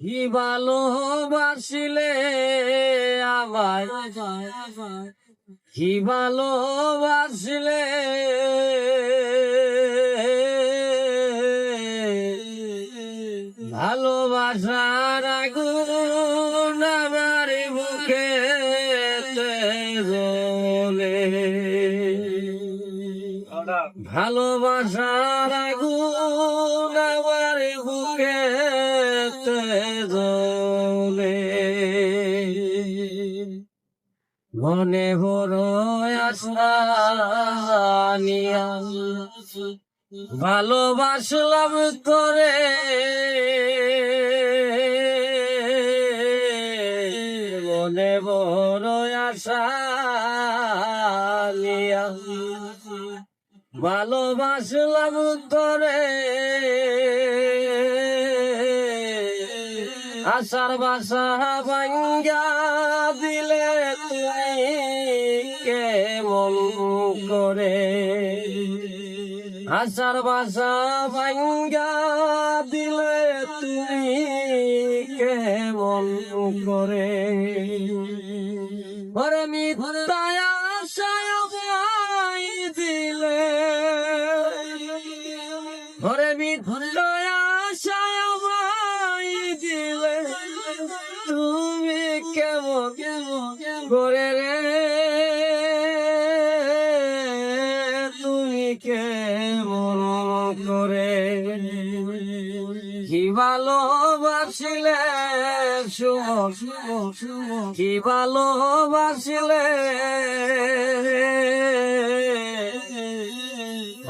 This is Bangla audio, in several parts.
কি ভালোবাসিলে আমায়, কি ভালোবাসিলে ভালোবাসার আগুন আমার বুকে জ্বলে, ভালোবাসার আগুন আমার বুকে জ্বলে। মনে বড় আশা নিয়া ভালোবাসলাম তোরে, মনে বড় আশা নিয়া ভালোবাসলাম তোরে, আশার বাসা ভাঙ্গা দিলে তুই কেমন করে, আশার বাসা ভাঙ্গা দিলে তুই কেমন করে। ওরে মিথ্যায় আশায় ভাই দিলে, ওরে মিথ্যায় আশায় ভাই দিলে তুমি কেমন করে রে, তুমি কেমন করে। কি ভালোবাসিলে কি ভালোবাসিলে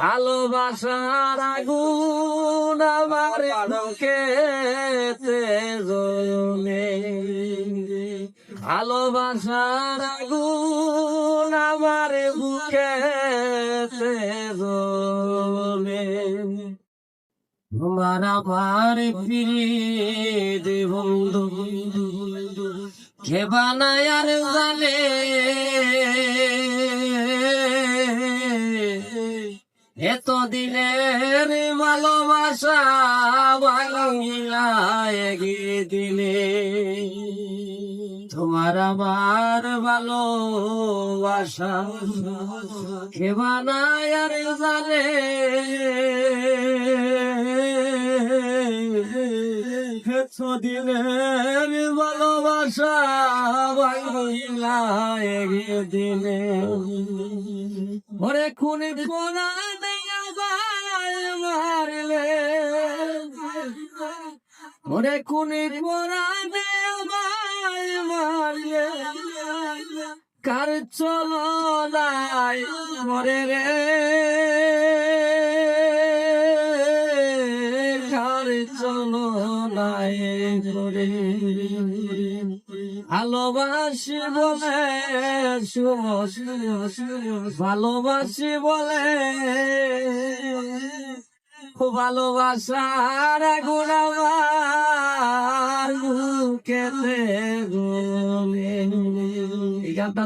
ভালোবাসার আগুন আমার বুকেতে জ্বলে, ভালোবাসার আগুন আমার বুকেতে জ্বলে। তোমার আমার প্রীত বন্ধু কে বানায় আর জানে, এতদিনের ভালোবাসা ভাঙিলা একদিনে। তোমার আমার ভালোবাসা কে বানায় আর জানে, এতদিনের ভালোবাসা ভাঙিলা একদিনে। ওরে খুন কোনা মারলে, ওরে খুনি কোনা মারলে কার চলো নাই মরে রে, কার চলো নাই মরে। ভালোবাসি বলে ভালোবাসি বলে ভালোবাসার আগুন আমার বুকেতে জ্বলে। এই গানটা